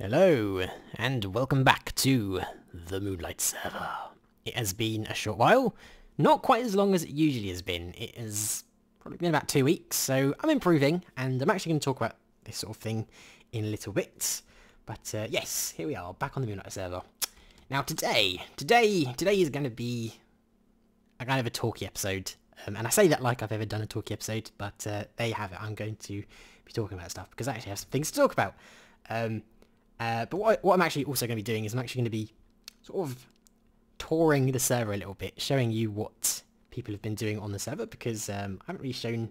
Hello, and welcome back to the Moonlight server. It has been a short while, not quite as long as it usually has been. It has probably been about 2 weeks, so I'm improving, and I'm actually going to talk about this sort of thing in a little bit. But yes, here we are, back on the Moonlight server. Now today is going to be a kind of a talky episode. And I say that like I've ever done a talky episode, but there you have it. I'm going to be talking about stuff because I actually have some things to talk about. But what I'm actually also going to be doing is I'm actually going to be sort of touring the server a little bit, showing you what people have been doing on the server, because I haven't really shown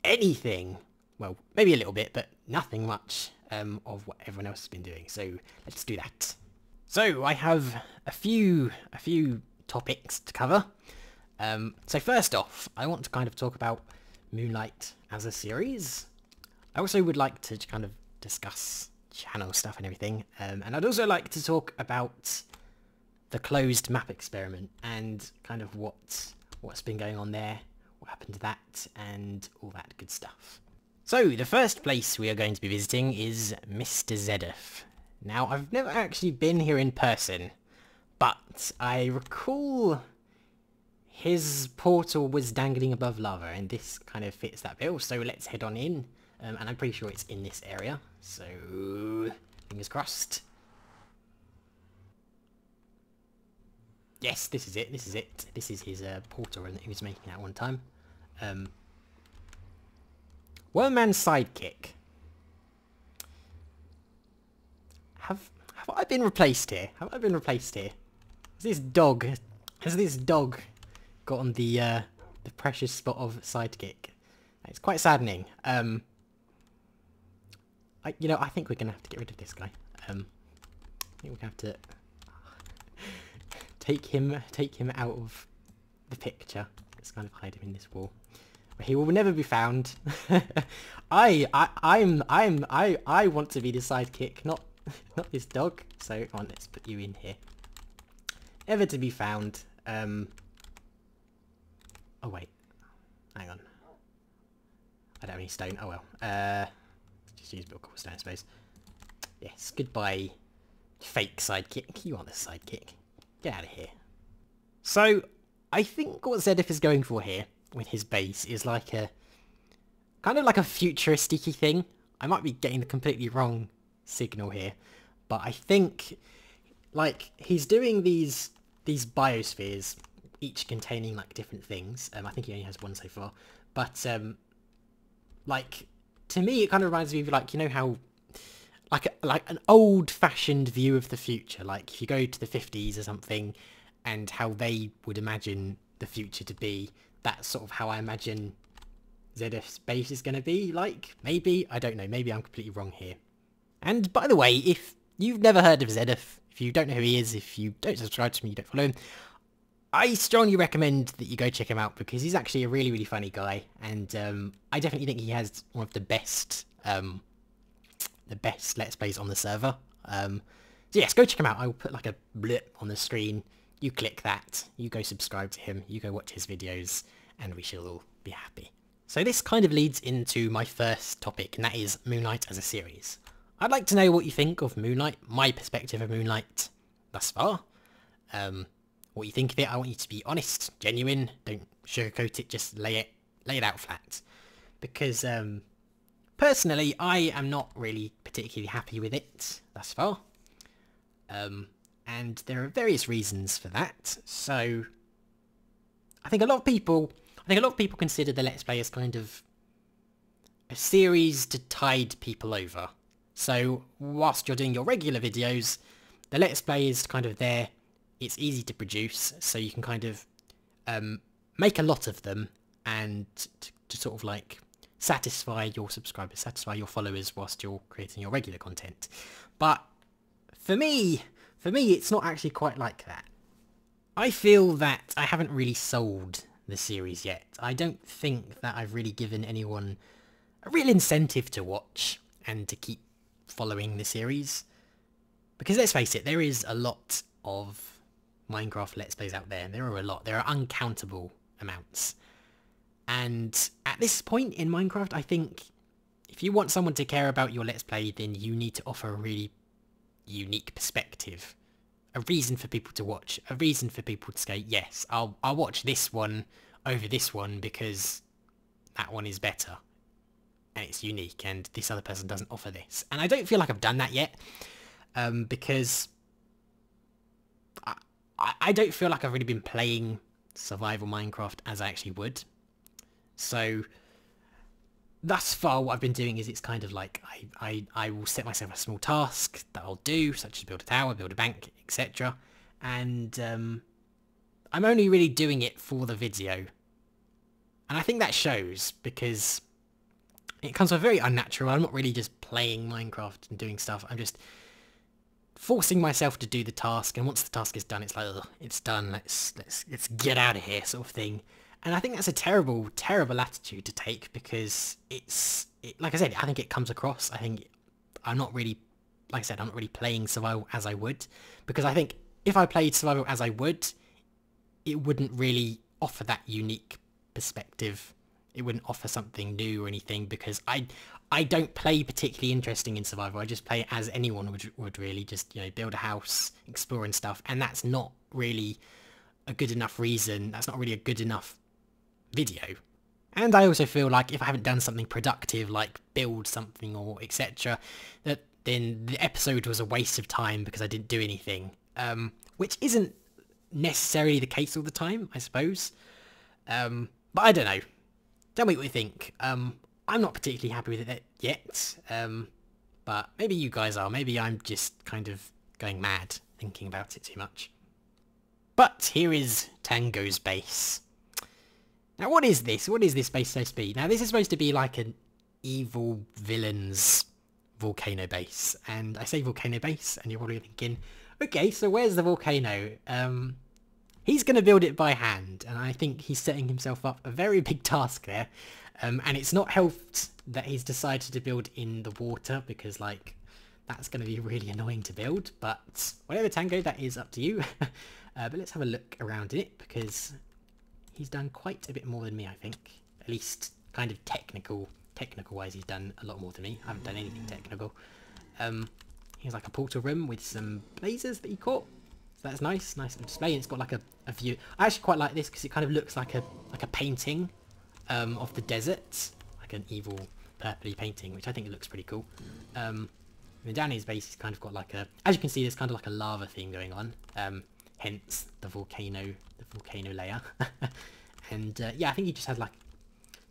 anything, well, maybe a little bit, but nothing much of what everyone else has been doing. So let's do that. So I have a few topics to cover. So first off, I want to kind of talk about Moonlight as a series. I also would like to kind of discuss channel stuff and everything, and I'd also like to talk about the closed map experiment and kind of what's been going on there, what happened to that, and all that good stuff. So the first place we are going to be visiting is Mr. Zedif. Now I've never actually been here in person, but I recall his portal was dangling above lava, and this kind of fits that bill, so let's head on in. And I'm pretty sure it's in this area, so fingers crossed. Yes, this is it. This is his portal that he was making at one time. Wormman's sidekick. Have I been replaced here? Has this dog gotten the precious spot of sidekick? It's quite saddening. I think we're gonna have to get rid of this guy. I think we're gonna have to take him out of the picture. Let's kind of hide him in this wall. He will never be found. I want to be the sidekick, not this dog. So come on, let's put you in here. Never to be found. Oh wait, hang on. I don't have any stone. Oh well. Just use a bit of cobblestone, I suppose. Yes, goodbye, fake sidekick. You aren't the sidekick. Get out of here. So, I think what Zedif is going for here with his base is like a kind of like a futuristic thing. I might be getting the completely wrong signal here, but I think like he's doing these biospheres, each containing like different things. I think he only has one so far, but like to me it kind of reminds me of like, you know how like an old-fashioned view of the future, like if you go to the 50s or something and how they would imagine the future to be. That's sort of how I imagine Zedif's base is going to be like. Maybe, I don't know, maybe I'm completely wrong here. And by the way, if you've never heard of Zedif, if you don't know who he is, if you don't subscribe to me, you don't follow him, I strongly recommend that you go check him out, because he's actually a really, really funny guy, and I definitely think he has one of the best Let's Plays on the server. So yes, go check him out. I will put like a blip on the screen. You click that, you go subscribe to him, you go watch his videos, and we shall all be happy. So this kind of leads into my first topic, and that is Moonlight as a series. I'd like to know what you think of Moonlight, my perspective of Moonlight thus far. What you think of it. I want you to be honest, genuine, don't sugarcoat it, just lay it out flat. Because personally, I am not really particularly happy with it thus far. And there are various reasons for that. So I think a lot of people consider the Let's Play as kind of a series to tide people over. So whilst you're doing your regular videos, the Let's Play is kind of there. It's easy to produce, so you can kind of make a lot of them and to sort of like satisfy your subscribers, satisfy your followers whilst you're creating your regular content. But for me, it's not actually quite like that. I feel that I haven't really sold the series yet. I don't think that I've really given anyone a real incentive to watch and to keep following the series. Because let's face it, there is a lot of Minecraft Let's Plays out there. There are a lot. There are uncountable amounts. And at this point in Minecraft, I think if you want someone to care about your Let's Play, then you need to offer a really unique perspective. A reason for people to watch. A reason for people to say, yes, I'll watch this one over this one because that one is better. And it's unique, and this other person doesn't offer this. And I don't feel like I've done that yet, because I don't feel like I've really been playing survival Minecraft as I actually would. So thus far what I've been doing is it's kind of like I will set myself a small task that I'll do, such as build a tower, build a bank, etc. And I'm only really doing it for the video. And I think that shows, because it comes off very unnatural. I'm not really just playing Minecraft and doing stuff. I'm just forcing myself to do the task, and once the task is done, it's like, ugh, it's done. Let's get out of here, sort of thing. And I think that's a terrible, terrible attitude to take, because like I said, I think it comes across. I think I'm not really, like I said, I'm not really playing survival as I would, because I think if I played survival as I would, it wouldn't really offer that unique perspective. It wouldn't offer something new or anything, because I don't play particularly interesting in survival. I just play as anyone would really, just, you know, build a house, explore and stuff, and that's not really a good enough reason. That's not really a good enough video. And I also feel like if I haven't done something productive, like build something or etc., that then the episode was a waste of time because I didn't do anything, which isn't necessarily the case all the time, I suppose. But I don't know. Tell me what you think. I'm not particularly happy with it yet, but maybe you guys are. Maybe I'm just kind of going mad thinking about it too much. But here is Tango's base. Now what is this? What is this base supposed to be? Now this is supposed to be like an evil villain's volcano base. And I say volcano base, and you're probably thinking, okay, so where's the volcano? He's going to build it by hand, and I think he's setting himself up a very big task there. And it's not helped that he's decided to build in the water, because, like, that's going to be really annoying to build. But whatever, Tango, that is up to you. But let's have a look around in it, because he's done quite a bit more than me, I think. At least kind of technical-wise, he's done a lot more than me. I haven't done anything technical. Here's like a portal room with some blazers that he caught. So that's nice display, and it's got like a view. I actually quite like this because it kind of looks like a painting of the desert, like an evil purpley painting, which I think looks pretty cool. And then down his base, he's kind of got like a, as you can see, there's kind of like a lava thing going on. Hence the volcano layer. And yeah, I think he just has like,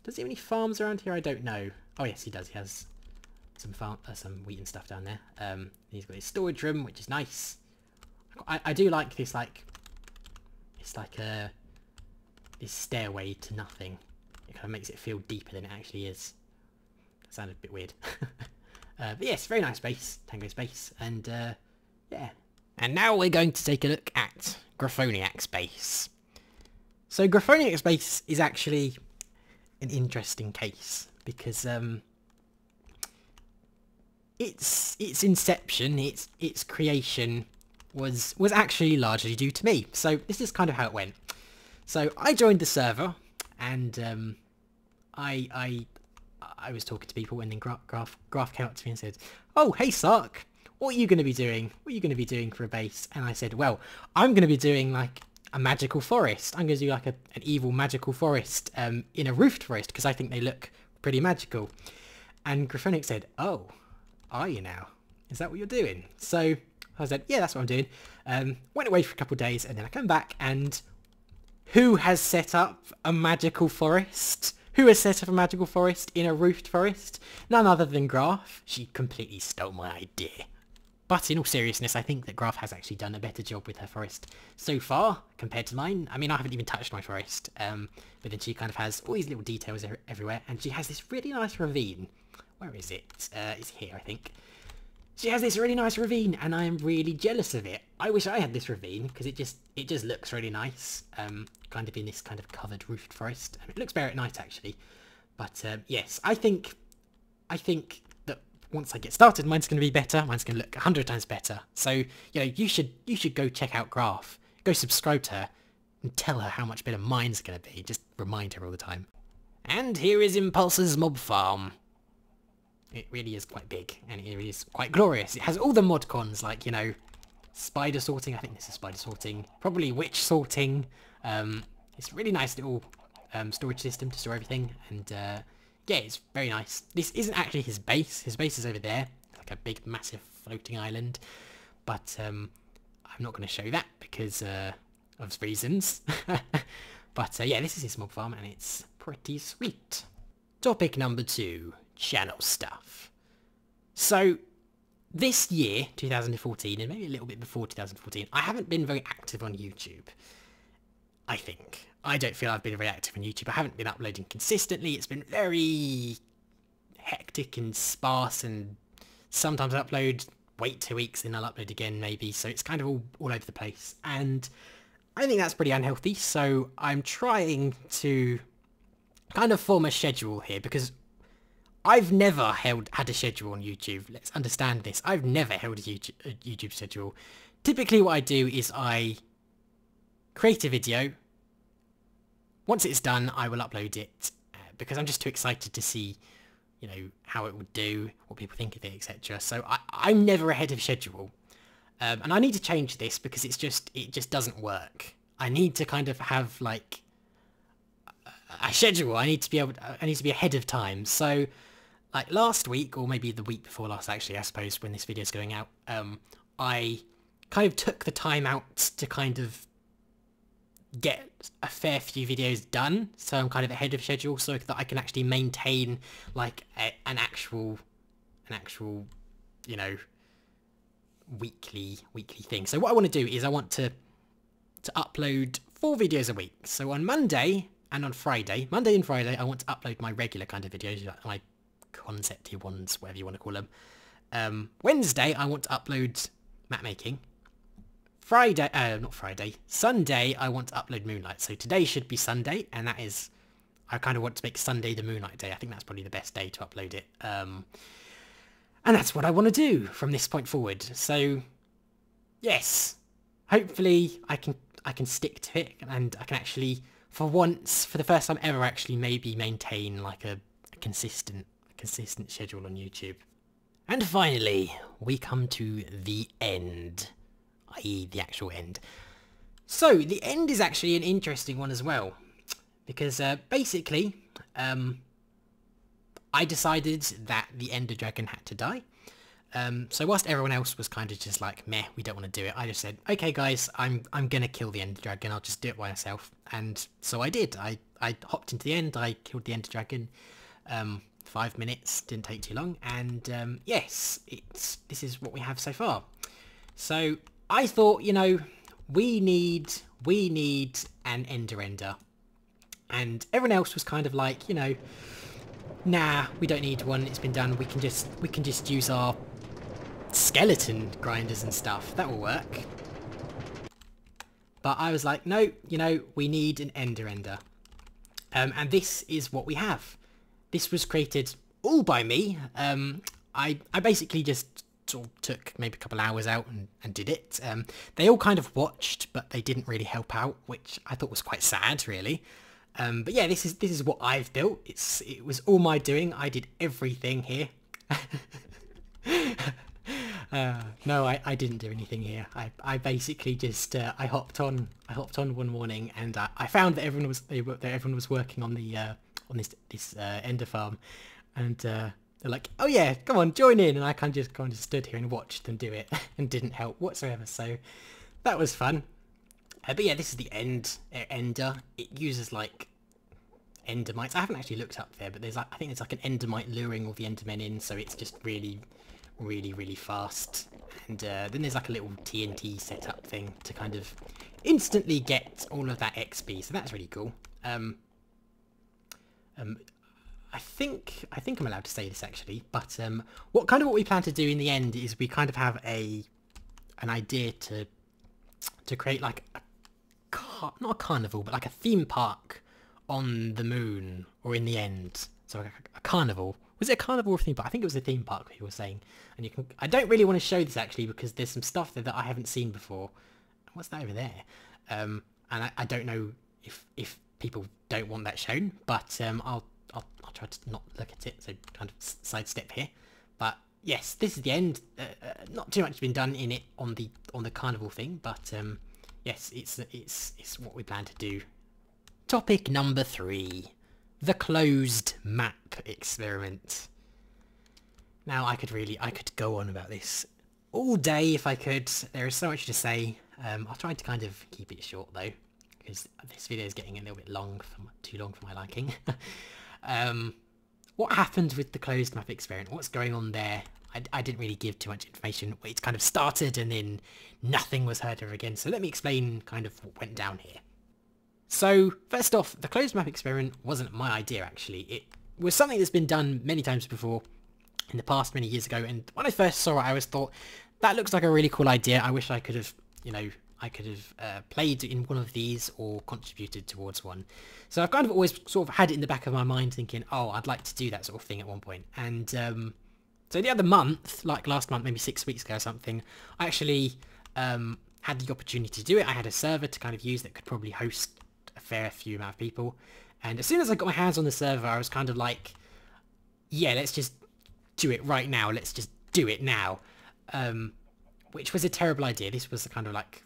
does he have any farms around here? I don't know. Oh yes, he does. He has some wheat and stuff down there. He's got his storage room, which is nice. I do like this, like, it's like this stairway to nothing. It kind of makes it feel deeper than it actually is. That sounded a bit weird. But yes, very nice base, Tango's base, and yeah. And now we're going to take a look at Graphoniac's base. So Graphoniac's base is actually an interesting case, because its inception, its creation was actually largely due to me. So this is kind of how it went. So I joined the server, and I was talking to people, and then Graph came up to me and said, "Oh, hey Sarc, what are you going to be doing? What are you going to be doing for a base?" And I said, "Well, I'm going to be doing like a magical forest. I'm going to do like an evil magical forest in a roofed forest, because I think they look pretty magical." And Graphonic said, "Oh, are you now? Is that what you're doing?" So I said, "Yeah, that's what I'm doing." Went away for a couple of days, and then I come back, and who has set up a magical forest? Who has set up a magical forest in a roofed forest? None other than Graph. She completely stole my idea. But in all seriousness, I think that Graph has actually done a better job with her forest so far compared to mine. I mean, I haven't even touched my forest, but then she kind of has all these little details everywhere, and she has this really nice ravine. Where is it? It's here, I think. She has this really nice ravine, and I am really jealous of it. I wish I had this ravine, because it just looks really nice, kind of in this kind of covered roofed forest. It looks better at night, actually. But yes, I think that once I get started, mine's going to be better. Mine's going to look 100 times better. So, you know, you should go check out Graph. Go subscribe to her and tell her how much better mine's going to be. Just remind her all the time. And here is Impulse's mob farm. It really is quite big, and it really is quite glorious. It has all the mod cons, like, you know, spider sorting. I think this is spider sorting. Probably witch sorting. It's a really nice little storage system to store everything, and yeah, it's very nice. This isn't actually his base. His base is over there, like a big, massive floating island. But I'm not going to show that because of reasons. But yeah, this is his mob farm, and it's pretty sweet. Topic number 2, channel stuff. So this year, 2014, and maybe a little bit before 2014, I haven't been very active on YouTube. I think. I don't feel I've been very active on YouTube. I haven't been uploading consistently. It's been very hectic and sparse, and sometimes I upload, wait 2 weeks, then I'll upload again maybe. So it's kind of all over the place. And I think that's pretty unhealthy. So I'm trying to kind of form a schedule here, because I've never had a schedule on YouTube. Let's understand this. I've never held a YouTube schedule. Typically what I do is I create a video. Once it's done, I will upload it because I'm just too excited to see, you know, how it would do, what people think of it, etc. So I'm never ahead of schedule, and I need to change this because it just doesn't work. I need to kind of have like a schedule. I need to be ahead of time. So, like last week, or maybe the week before last, actually, I suppose, when this video is going out, I kind of took the time out to kind of get a fair few videos done, so I'm kind of ahead of schedule, so that I can actually maintain like an actual, you know, weekly thing. So what I want to do is I want to upload 4 videos a week. So on Monday and on Friday, Monday and Friday, I want to upload my regular kind of videos, like my concepty ones, whatever you want to call them. Wednesday, I want to upload map making. Sunday, I want to upload Moonlight. So today should be Sunday, and that is, I kind of want to make Sunday the Moonlight day. I think that's probably the best day to upload it. And that's what I want to do from this point forward. So, yes, hopefully I can stick to it, and I can actually, for once, for the first time ever, actually maybe maintain like a consistent schedule on YouTube. And finally, we come to the end. I.e. the actual end. So, the end is actually an interesting one as well, because basically, I decided that the Ender Dragon had to die. So whilst everyone else was kind of just like, meh, we don't want to do it, I just said, okay guys, I'm gonna kill the Ender Dragon, I'll just do it by myself. And so I did. I hopped into the end, I killed the Ender Dragon, 5 minutes, didn't take too long, and yes, this is what we have so far. So I thought, you know, we need an Ender. And everyone else was kind of like, you know, nah, we don't need one, it's been done, we can just use our skeleton grinders and stuff, that will work. But I was like, no, you know, we need an Ender. And this is what we have. This was created all by me. I basically just sort of took maybe a couple hours out and did it. They all kind of watched, but they didn't really help out, which I thought was quite sad, really. But yeah, this is what I've built. It was all my doing. I did everything here. No, I didn't do anything here. I basically just I hopped on one morning, and I found that everyone was working on the on this Ender farm, and they're like, oh yeah, come on, join in, and I kind of stood here and watched them do it and didn't help whatsoever. So that was fun. But yeah, this is the Ender. It uses like Endermites. I haven't actually looked up there, but I think there's like an Endermite luring all the Endermen in, so it's just really fast. And then there's like a little TNT setup thing to kind of instantly get all of that XP, so that's really cool. I think I'm allowed to say this actually, but what we plan to do in the end is we kind of have an idea to create like not a carnival, but like a theme park on the moon, or in the end. So a carnival. Was it a carnival or a theme park? I think it was a theme park, people were saying. And I don't really want to show this actually, because there's some stuff there that I haven't seen before. What's that over there? And I don't know if people don't want that shown, but I'll try to not look at it, so kind of sidestep here. yes, this is the end. Not too much has been done in it on the carnival thing, but yes, it's what we plan to do. Topic number 3, the closed map experiment. Now I could go on about this all day if I could. There is so much to say. I'll try to kind of keep it short though, because this video is getting a little bit too long for my liking. What happened with the closed map experiment? What's going on there? I didn't really give too much information. It kind of started and then nothing was heard of again. So let me explain kind of what went down here. So first off, the closed map experiment wasn't my idea actually. It was something that's been done many times before in the past, many years ago. And when I first saw it, I always thought, that looks like a really cool idea. I wish I could have, played in one of these or contributed towards one. So I've kind of always sort of had it in the back of my mind thinking, oh, I'd like to do that sort of thing at one point. And so the other month, like last month, maybe 6 weeks ago or something, I actually had the opportunity to do it. I had a server to kind of use that could probably host a fair few amount of people. And as soon as I got my hands on the server, I was kind of like, yeah, let's just do it right now. Let's just do it now. Which was a terrible idea. This was the kind of like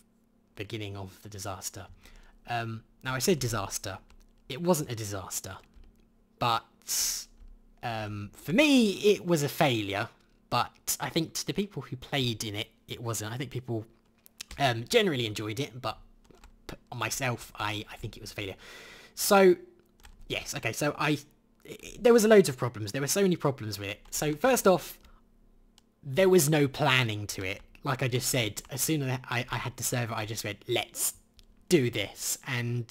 beginning of the disaster. Now I said disaster. It wasn't a disaster. But for me, it was a failure. But I think to the people who played in it, it wasn't. I think people generally enjoyed it, but myself, I think it was a failure. So, yes, okay, so there was loads of problems. There were so many problems with it. So first off, there was no planning to it. Like I just said, as soon as I had the server, I just went, let's do this. And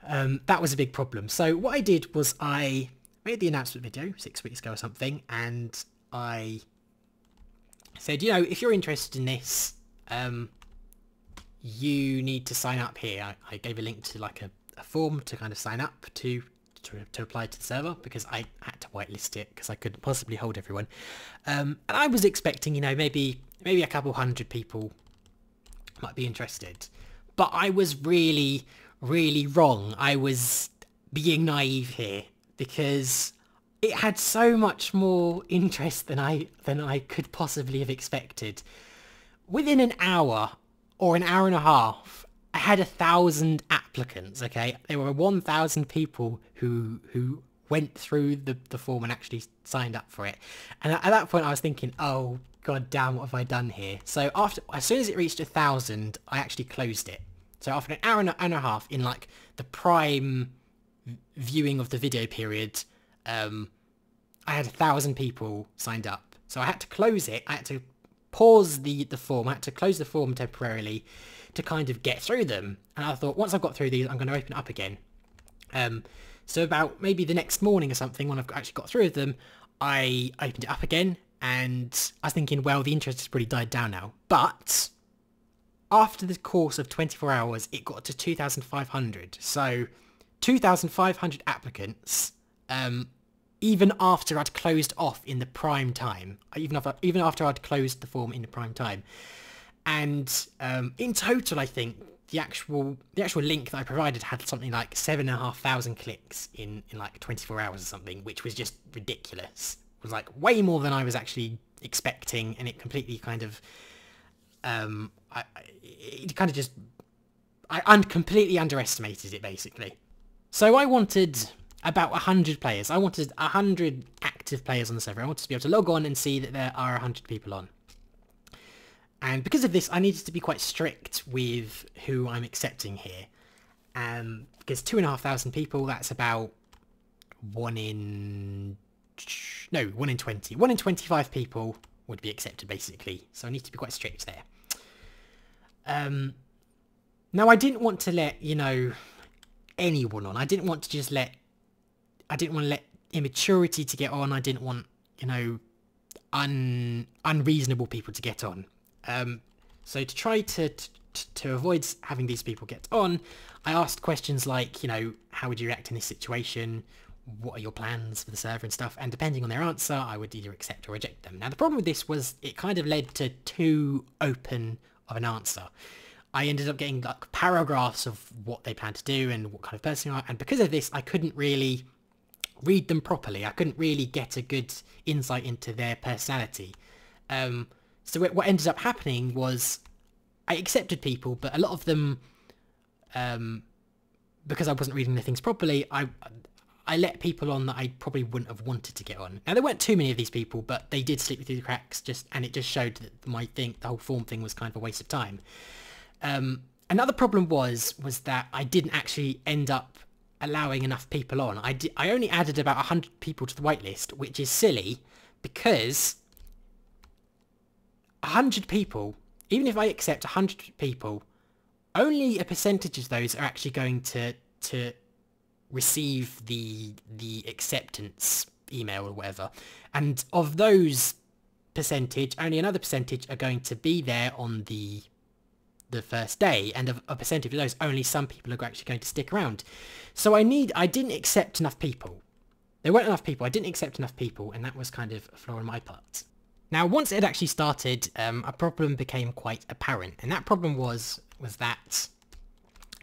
that was a big problem. So what I did was I made the announcement video 6 weeks ago or something, and I said, if you're interested in this, you need to sign up here. I gave a link to like a form to kind of sign up to apply to the server, because I had to whitelist it because I couldn't possibly hold everyone. And I was expecting, maybe a couple hundred people might be interested. But I was really, really wrong. I was being naive here, because it had so much more interest than I could possibly have expected. Within an hour or an hour and a half, I had 1,000 applicants, okay? There were 1,000 people who went through the form and actually signed up for it. And at that point I was thinking, oh, god damn, what have I done here? So as soon as it reached 1,000, I actually closed it. So after an hour and a half, in like the prime viewing of the video period, I had 1,000 people signed up. So I had to close it. I had to pause the form. I had to close the form temporarily to kind of get through them. And I thought, once I've got through these, I'm going to open it up again. So about maybe the next morning or something, when I've actually got through them, I opened it up again, and I was thinking, well, the interest has pretty died down now. But after the course of 24 hours, it got to 2,500. So 2,500 applicants, even after I'd closed off in the prime time, even after I'd closed the form in the prime time. And in total, I think the actual link that I provided had something like 7,500 clicks in like 24 hours or something, which was just ridiculous. It was like way more than I was actually expecting, and it completely kind of I completely underestimated it, basically. So I wanted about 100 players. I wanted 100 active players on the server. I wanted to be able to log on and see that there are 100 people on. And because of this, I needed to be quite strict with who I'm accepting here. Because 2,500 people, that's about 1 in 20. 1 in 25 people would be accepted, basically. So I need to be quite strict there. Now, I didn't want to let, anyone on. I didn't want to let immaturity to get on. I didn't want, unreasonable people to get on. So to try to avoid having these people get on, I asked questions like, how would you react in this situation? What are your plans for the server and stuff? And depending on their answer, I would either accept or reject them. Now, the problem with this was it kind of led to too open of an answer. I ended up getting like paragraphs of what they plan to do and what kind of person they are. And because of this, I couldn't really read them properly. I couldn't really get a good insight into their personality. So what ended up happening was I accepted people, but a lot of them, because I wasn't reading the things properly, I let people on that I probably wouldn't have wanted to get on. Now, there weren't too many of these people, but they did slip through the cracks, and it just showed that the whole form thing was kind of a waste of time. Another problem was that I didn't actually end up allowing enough people on. I only added about 100 people to the waitlist, which is silly, because 100 people, even if I accept 100 people, only a percentage of those are actually going to receive the acceptance email or whatever. And of those percentage, only another percentage are going to be there on the first day, and of a percentage of those, only some people are actually going to stick around. So I didn't accept enough people. There weren't enough people. I didn't accept enough people, and that was kind of a flaw on my part. Now, once it had actually started, a problem became quite apparent, and that problem was that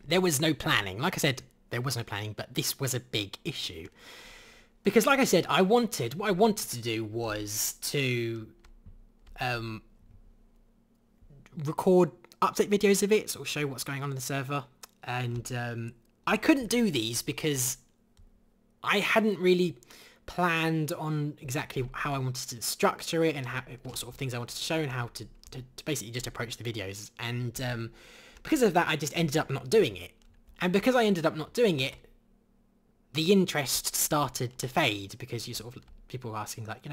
there was no planning. Like I said, there was no planning, but this was a big issue. Because like I said, what I wanted to do was to record update videos of it, sort of show what's going on in the server. And I couldn't do these because I hadn't really planned on exactly how I wanted to structure it and what sort of things I wanted to show and how to basically just approach the videos. And because of that, I just ended up not doing it. And because I ended up not doing it, the interest started to fade, because people were asking, like,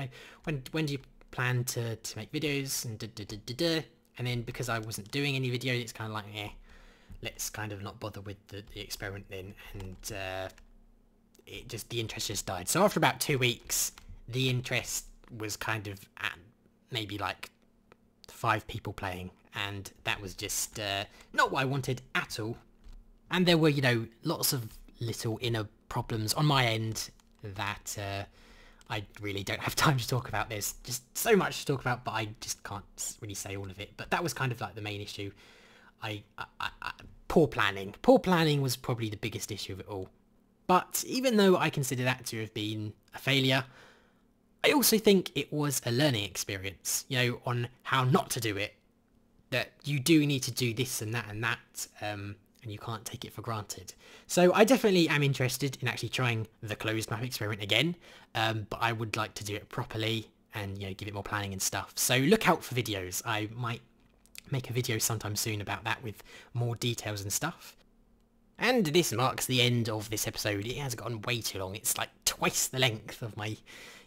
when do you plan to make videos, and and then because I wasn't doing any videos, it's kind of like, let's kind of not bother with the experiment then, and the interest just died. So after about 2 weeks, the interest was kind of at maybe like 5 people playing, and that was just not what I wanted at all. And there were, lots of little inner problems on my end that I really don't have time to talk about. There's just so much to talk about, but I just can't really say all of it. But that was kind of like the main issue. Poor planning. Poor planning was probably the biggest issue of it all. But even though I consider that to have been a failure, I also think it was a learning experience, on how not to do it. That you do need to do this and that, and you can't take it for granted. So I definitely am interested in actually trying the closed map experiment again, but I would like to do it properly and give it more planning and stuff. So look out for videos. I might make a video sometime soon about that with more details and stuff. And this marks the end of this episode. It has gotten way too long. It's like twice the length of my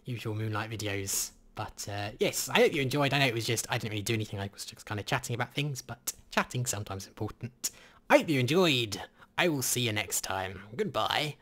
usual Moonlight videos. But yes, I hope you enjoyed. I know I didn't really do anything. I was just kind of chatting about things, but chatting sometimes important. I hope you enjoyed. I will see you next time. Goodbye.